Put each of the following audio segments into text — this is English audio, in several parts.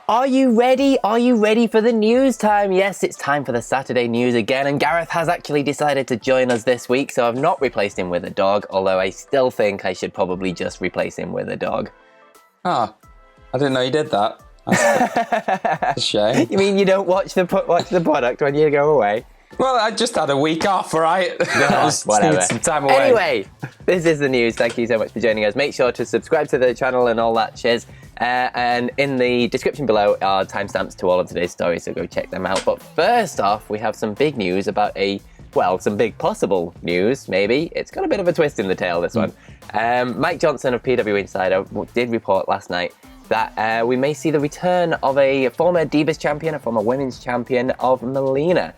Are you ready? Are you ready for the news time? Yes, it's time for the Saturday news again, and Gareth has actually decided to join us this week, so I've not replaced him with a dog, although I still think I should probably just replace him with a dog. Ah, I didn't know you did that. That's a shame. You mean you don't watch the product when you go away? Well, I just had a week off, right? Whatever. Some time away. Anyway, this is the news. Thank you so much for joining us. Make sure to subscribe to the channel and all that shiz. And in the description below are timestamps to all of today's stories, so go check them out. But first off, we have some big news about some big possible news, maybe. It's got a bit of a twist in the tail, this one. Mike Johnson of PW Insider did report last night that we may see the return of a former Divas champion, a former women's champion of Melina.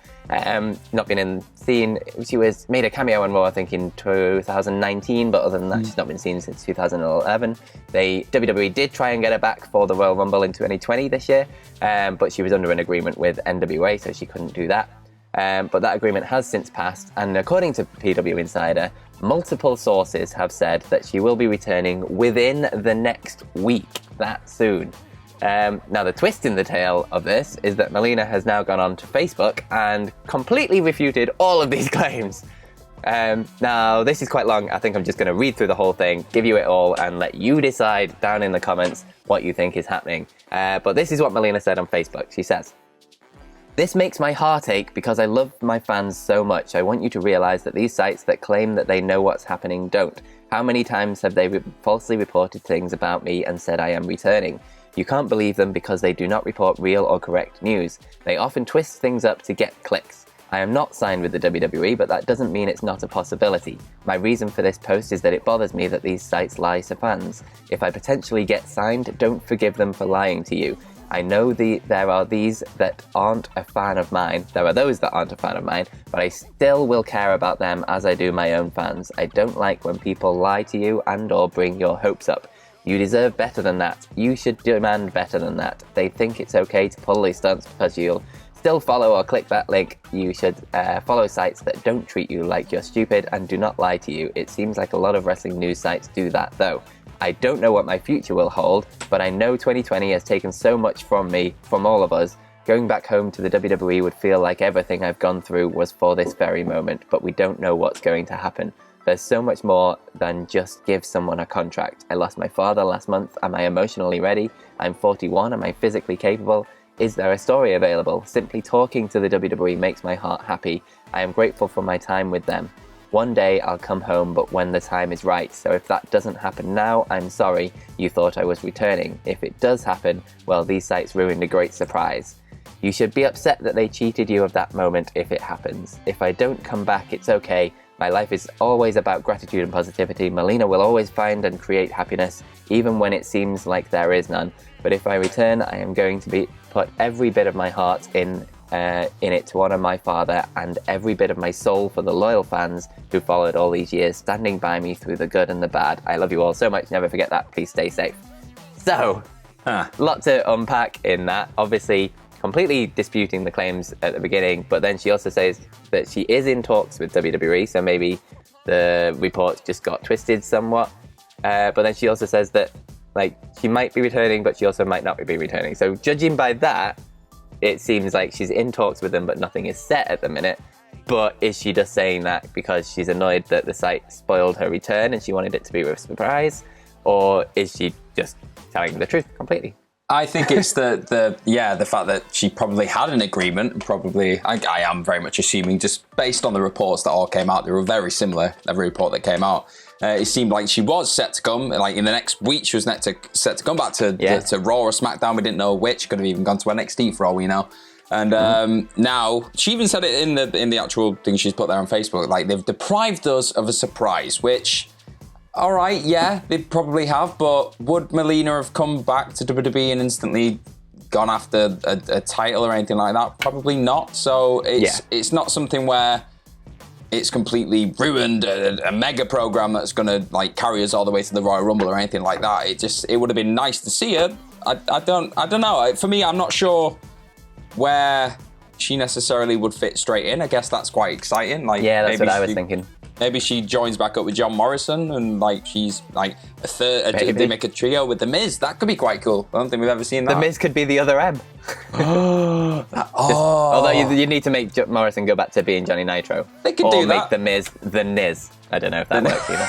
Not been in seen. She made a cameo on Raw, I think, in 2019, but other than that, she's not been seen since 2011. WWE did try and get her back for the Royal Rumble in 2020 this year, but she was under an agreement with NWA, so she couldn't do that. But that agreement has since passed, and according to PW Insider, multiple sources have said that she will be returning within the next week, that soon. Now, the twist in the tale of this is that Melina has now gone on to Facebook and completely refuted all of these claims. Now, this is quite long. I think I'm just going to read through the whole thing, give you it all, and let you decide down in the comments what you think is happening. But this is what Melina said on Facebook. She says, "This makes my heart ache because I love my fans so much. I want you to realize that these sites that claim that they know what's happening don't. How many times have they falsely reported things about me and said I am returning? You can't believe them because they do not report real or correct news. They often twist things up to get clicks. I am not signed with the WWE, but that doesn't mean it's not a possibility. My reason for this post is that it bothers me that these sites lie to fans. If I potentially get signed, don't forgive them for lying to you. I know there are these that aren't a fan of mine. There are those that aren't a fan of mine, but I still will care about them as I do my own fans. I don't like when people lie to you and or bring your hopes up. You deserve better than that. You should demand better than that. They think it's okay to pull these stunts because you'll still follow or click that link. You should follow sites that don't treat you like you're stupid and do not lie to you. It seems like a lot of wrestling news sites do that though. I don't know what my future will hold, but I know 2020 has taken so much from me, from all of us. Going back home to the WWE would feel like everything I've gone through was for this very moment, but we don't know what's going to happen. There's so much more than just give someone a contract. I lost my father last month. Am I emotionally ready? I'm 41. Am I physically capable? Is there a story available? Simply talking to the WWE makes my heart happy. I am grateful for my time with them. One day I'll come home, but when the time is right. So if that doesn't happen now, I'm sorry. You thought I was returning. If it does happen, well, these sites ruined a great surprise. You should be upset that they cheated you of that moment if it happens. If I don't come back, it's okay. My life is always about gratitude and positivity. Melina will always find and create happiness, even when it seems like there is none. But if I return, I am going to put every bit of my heart in it to honor my father, and every bit of my soul for the loyal fans who followed all these years, standing by me through the good and the bad. I love you all so much. Never forget that. Please stay safe." So, lot to unpack in that. Obviously, completely disputing the claims at the beginning, but then she also says that she is in talks with WWE, so maybe the reports just got twisted somewhat. But then she also says that she might be returning, but she also might not be returning. So judging by that, it seems like she's in talks with them, but nothing is set at the minute. But is she just saying that because she's annoyed that the site spoiled her return and she wanted it to be a surprise? Or is she just telling the truth completely? I think it's the fact that she probably had an agreement. Probably, I am very much assuming, just based on the reports that all came out, they were very similar. Every report that came out, it seemed like she was set to come. Like in the next week, she was set to come back to Raw or SmackDown. We didn't know which. Could have even gone to NXT for all we know. And now she even said it in the actual thing she's put there on Facebook. Like, they've deprived us of a surprise, which. All right, yeah, they probably have, but would Melina have come back to WWE and instantly gone after a title or anything like that? Probably not. So it's not something where it's completely ruined a mega program that's going to carry us all the way to the Royal Rumble or anything like that. It would have been nice to see her. I don't know. For me, I'm not sure where she necessarily would fit straight in. I guess that's quite exciting. That's what I was thinking. Maybe she joins back up with John Morrison and like she's like a third. They make a trio with The Miz. That could be quite cool. I don't think we've ever seen that. The Miz could be the other M. Although you need to make Morrison go back to being Johnny Nitro. They could or do that. Or make The Miz the Niz. I don't know if that works either.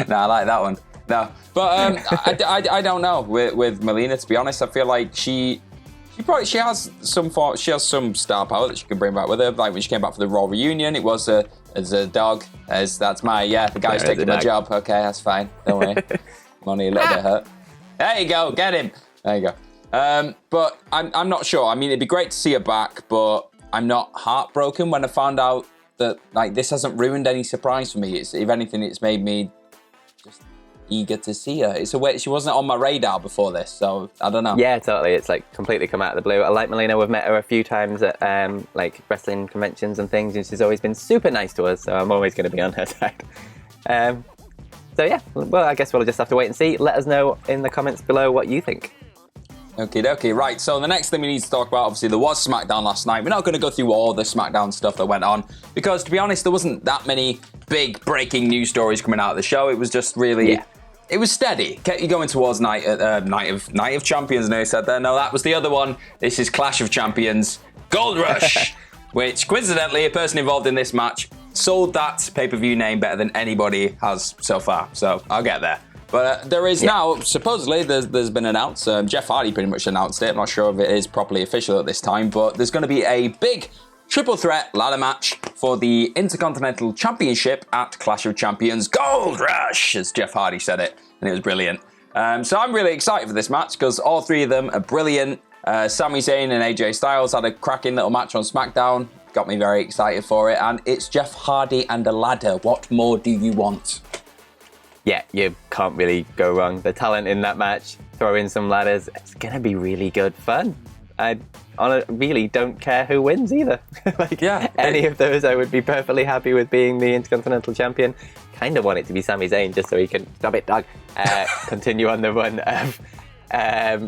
No, I like that one. No, but I don't know with Melina. To be honest, I feel like she has some star power that she can bring back with her. Like when she came back for the Raw reunion, it was as a dog. That's my the guy's taking my job. Okay, that's fine. Don't worry. Money a little bit hurt. There you go. Get him. There you go. But I'm not sure. I mean, it'd be great to see her back, but I'm not heartbroken when I found out that like this hasn't ruined any surprise for me. If anything, it's made me just eager to see her. It's a way she wasn't on my radar before this, so I don't know. Yeah, totally. It's like completely come out of the blue. I like Melina. We've met her a few times at like wrestling conventions and things, and she's always been super nice to us. So I'm always going to be on her side. So yeah, well, I guess we'll just have to wait and see. Let us know in the comments below what you think. Okie dokie. Right, so the next thing we need to talk about, obviously, there was SmackDown last night. We're not going to go through all the SmackDown stuff that went on, because, to be honest, there wasn't that many big breaking news stories coming out of the show. It was just really... Yeah. It was steady. Kept you going towards Night of Champions, and they said there. No, that was the other one. This is Clash of Champions Gold Rush, which, coincidentally, a person involved in this match sold that pay-per-view name better than anybody has so far. So, I'll get there. But there is now, supposedly, there's been announced, Jeff Hardy pretty much announced it. I'm not sure if it is properly official at this time, but there's going to be a big triple threat ladder match for the Intercontinental Championship at Clash of Champions Gold Rush, as Jeff Hardy said it, and it was brilliant. So I'm really excited for this match, because all three of them are brilliant. Sami Zayn and AJ Styles had a cracking little match on SmackDown. Got me very excited for it, and it's Jeff Hardy and a ladder. What more do you want? Yeah, you can't really go wrong. The talent in that match, throw in some ladders, it's going to be really good fun. I really don't care who wins either. Any of those, I would be perfectly happy with being the Intercontinental Champion. Kind of want it to be Sami Zayn just so he can, stop it, dog, continue on the run of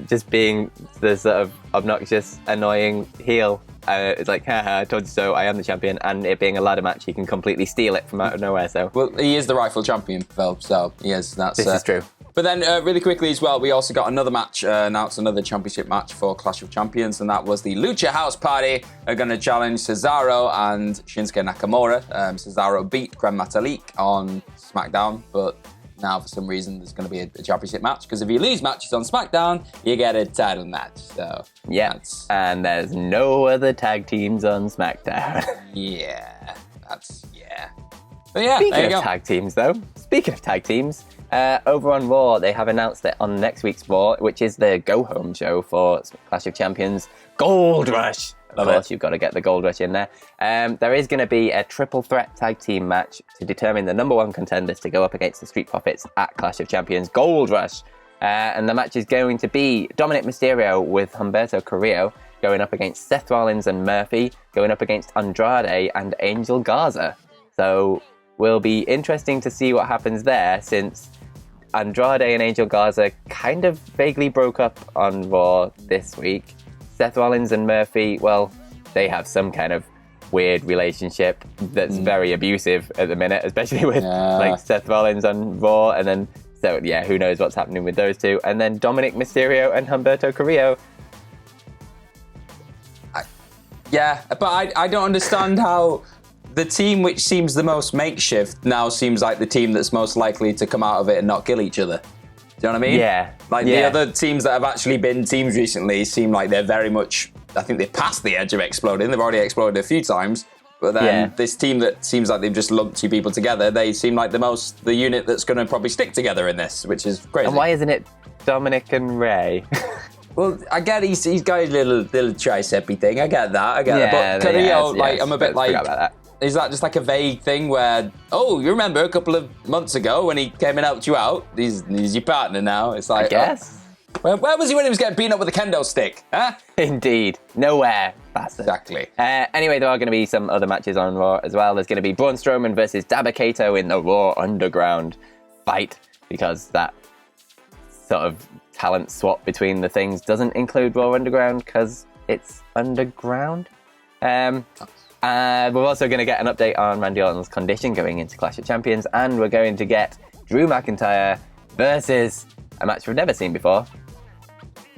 just being the sort of obnoxious, annoying heel. It's like, haha, I told you so, I am the champion, and it being a ladder match, he can completely steal it from out of nowhere, so... Well, he is the rightful champion, Phil, so he is, this is true. But then, really quickly as well, we also got another match announced, another championship match for Clash of Champions, and that was the Lucha House Party are going to challenge Cesaro and Shinsuke Nakamura. Cesaro beat Gran Metalik on SmackDown, but now for some reason there's going to be a championship match, because if you lose matches on SmackDown, you get a title match. So yeah, and there's no other tag teams on SmackDown. But yeah, speaking of tag teams, though, over on Raw, they have announced that on next week's Raw, which is the go-home show for Clash of Champions Gold Rush. Of course, you've got to get the Gold Rush in there. There is going to be a triple threat tag team match to determine the number one contenders to go up against the Street Profits at Clash of Champions Gold Rush. And the match is going to be Dominic Mysterio with Humberto Carrillo going up against Seth Rollins and Murphy, going up against Andrade and Angel Garza. So will be interesting to see what happens there, since Andrade and Angel Garza kind of vaguely broke up on Raw this week. Seth Rollins and Murphy, well, they have some kind of weird relationship that's very abusive at the minute, especially with like Seth Rollins on Raw, and then who knows what's happening with those two. And then Dominic Mysterio and Humberto Carrillo. But I don't understand how the team which seems the most makeshift now seems like the team that's most likely to come out of it and not kill each other. Do you know what I mean? The other teams that have actually been teams recently seem like they're very much, I think they've passed the edge of exploding. They've already exploded a few times. But then this team that seems like they've just lumped two people together, they seem like the unit that's going to probably stick together in this, which is crazy. And why isn't it Dominic and Ray? Well, I get he's got his little tricepy thing. I get that. But Carrillo, I'm a bit like... About that. Is that just like a vague thing where, you remember a couple of months ago when he came and helped you out? He's your partner now. It's like, I guess. Where was he when he was getting beaten up with a kendo stick? Huh? Indeed. Nowhere. Bastard. Exactly. Anyway, there are going to be some other matches on Raw as well. There's going to be Braun Strowman versus Dabba-Kato in the Raw Underground fight, because that sort of talent swap between the things doesn't include Raw Underground because it's underground. We're also going to get an update on Randy Orton's condition going into Clash of Champions, and we're going to get Drew McIntyre versus a match we've never seen before.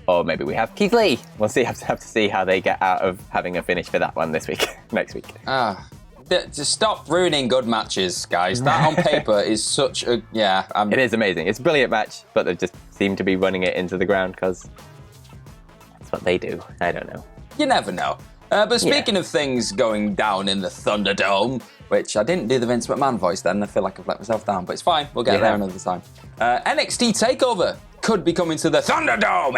Or maybe we have Keith Lee. We'll see. Have to see how they get out of having a finish for that one next week. Just stop ruining good matches, guys. That on paper is such a... Yeah. It is amazing. It's a brilliant match, but they just seem to be running it into the ground because that's what they do. I don't know. You never know. But speaking of things going down in the Thunderdome, which I didn't do the Vince McMahon voice then, I feel like I've let myself down, but it's fine. We'll get there another time. NXT Takeover could be coming to the Thunderdome.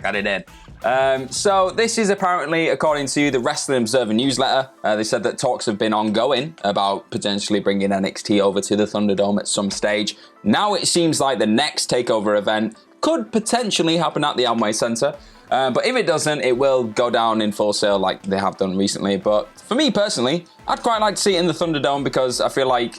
Got it in. So this is apparently, according to the Wrestling Observer newsletter, they said that talks have been ongoing about potentially bringing NXT over to the Thunderdome at some stage. Now it seems like the next Takeover event could potentially happen at the Amway Centre. But if it doesn't, it will go down in Full Sail like they have done recently. But for me personally, I'd quite like to see it in the Thunderdome because I feel like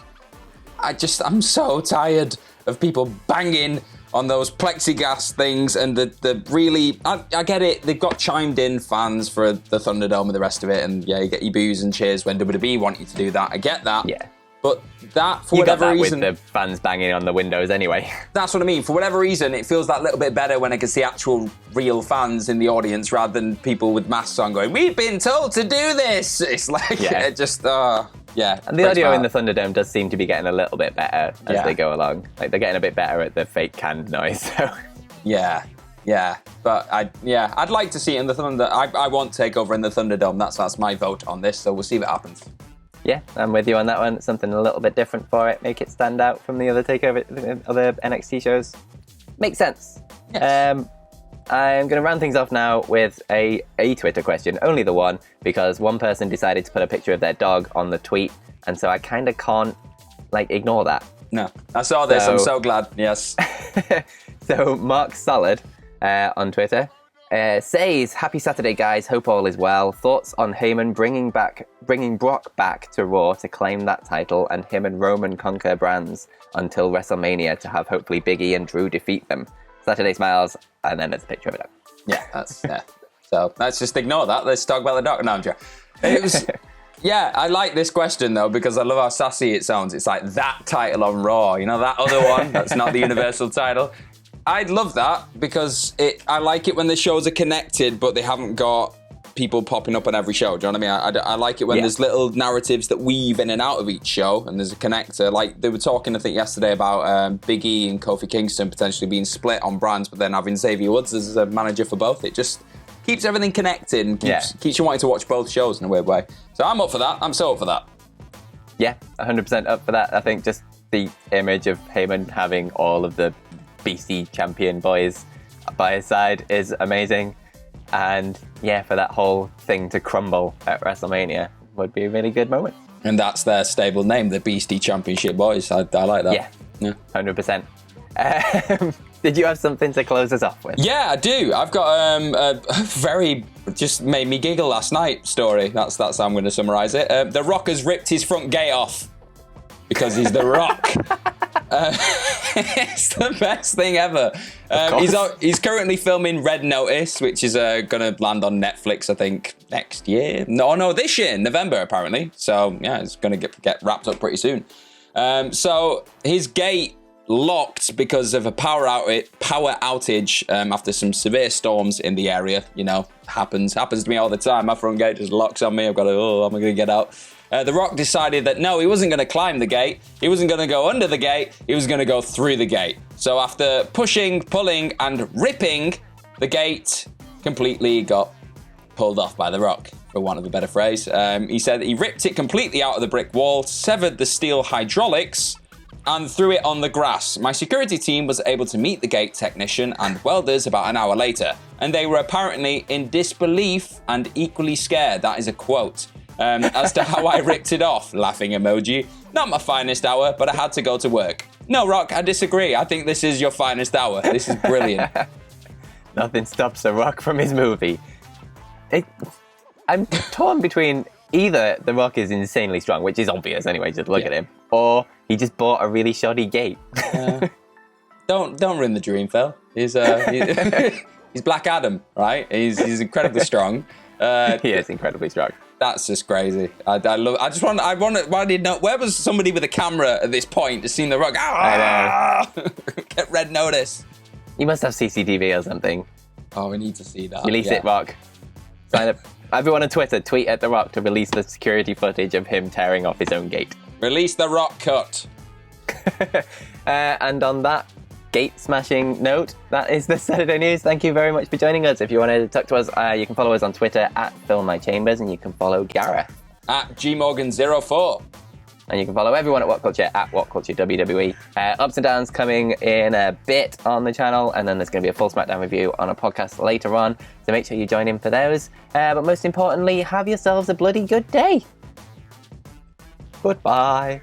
I'm so tired of people banging on those plexiglass things and the really... I get it, they've got chimed in fans for the Thunderdome and the rest of it, and yeah, you get your boos and cheers when WWE want you to do that. I get that. Yeah. But that, for whatever reason... with the fans banging on the windows anyway. That's what I mean. For whatever reason, it feels that little bit better when I can see actual real fans in the audience rather than people with masks on going, we've been told to do this! It's like, it just... Yeah. And the audio in the Thunderdome does seem to be getting a little bit better as they go along. Like, they're getting a bit better at the fake canned noise, so... Yeah. But I'd like to see it in the Thunder... I want Takeover in the Thunderdome. That's my vote on this, so we'll see what happens. Yeah, I'm with you on that one. Something a little bit different for it. Make it stand out from the other other NXT shows. Makes sense. Yes. I'm going to round things off now with a Twitter question, only the one, because one person decided to put a picture of their dog on the tweet, and so I kind of can't, ignore that. No, I saw this. I'm so glad. Yes. So Mark Solid on Twitter says, "Happy Saturday, guys. Hope all is well. Thoughts on Heyman bringing Brock back to Raw to claim that title, and him and Roman conquer brands until WrestleMania to have hopefully Big E and Drew defeat them. Saturday smiles," and then there's a picture of it. Yeah, So let's just ignore that. Let's talk about the doctor now, Joe. It was. Yeah, I like this question though because I love how sassy it sounds. It's like that title on Raw, that other one that's not the Universal title. I'd love that because I like it when the shows are connected, but they haven't got people popping up on every show. Do you know what I mean? I like it when there's little narratives that weave in and out of each show, and there's a connector. Like they were talking, I think, yesterday about Big E and Kofi Kingston potentially being split on brands, but then having Xavier Woods as a manager for both. It just keeps everything connected and keeps you wanting to watch both shows in a weird way. So I'm up for that. I'm so up for that. Yeah, 100% up for that. I think just the image of Heyman having all of the BC champion boys by his side is amazing. And for that whole thing to crumble at WrestleMania would be a really good moment. And that's their stable name, the Beastie Championship Boys. I like that. Yeah. 100%. Did you have something to close us off with? Yeah, I do. I've got a very just made me giggle last night story. That's how I'm going to summarise it. The Rock has ripped his front gate off because he's The Rock. It's the best thing ever. He's currently filming Red Notice, which is going to land on Netflix, I think, next year. No, this year, November, apparently. So, it's going to get wrapped up pretty soon. So, his gate locked because of a power outage after some severe storms in the area. Happens to me all the time. My front gate just locks on me. I've got I'm going to get out. The Rock decided that no, he wasn't going to climb the gate. He wasn't going to go under the gate. He was going to go through the gate. So after pushing, pulling, and ripping, the gate completely got pulled off by The Rock, for want of a better phrase. He said that he ripped it completely out of the brick wall, severed the steel hydraulics, and threw it on the grass. My security team was able to meet the gate technician and welders about an hour later, and they were apparently in disbelief and equally scared. That is a quote. As to how I ripped it off, laughing emoji. Not my finest hour, but I had to go to work. No, Rock, I disagree. I think this is your finest hour. This is brilliant. Nothing stops The Rock from his movie. I'm torn between either The Rock is insanely strong, which is obvious anyway, just look at him, or he just bought a really shoddy gate. Don't ruin the dream, Phil. He's Black Adam, right? He's incredibly strong. He is incredibly strong. That's just crazy. I love. I wanted to know where was somebody with a camera at this point to see The Rock. I know. Get red notice. You must have CCTV or something. Oh, we need to see that. Release it, Rock. Sign up. Everyone on Twitter, tweet at The Rock to release the security footage of him tearing off his own gate. Release The Rock cut. And on that gate-smashing note, that is the Saturday News. Thank you very much for joining us. If you want to talk to us, you can follow us on Twitter at FillMyChambers, and you can follow Gareth at GMorgan04. And you can follow everyone at WhatCulture at WhatCulture WWE. Ups and downs coming in a bit on the channel, and then there's going to be a full SmackDown review on a podcast later on. So make sure you join in for those. But most importantly, have yourselves a bloody good day. Goodbye.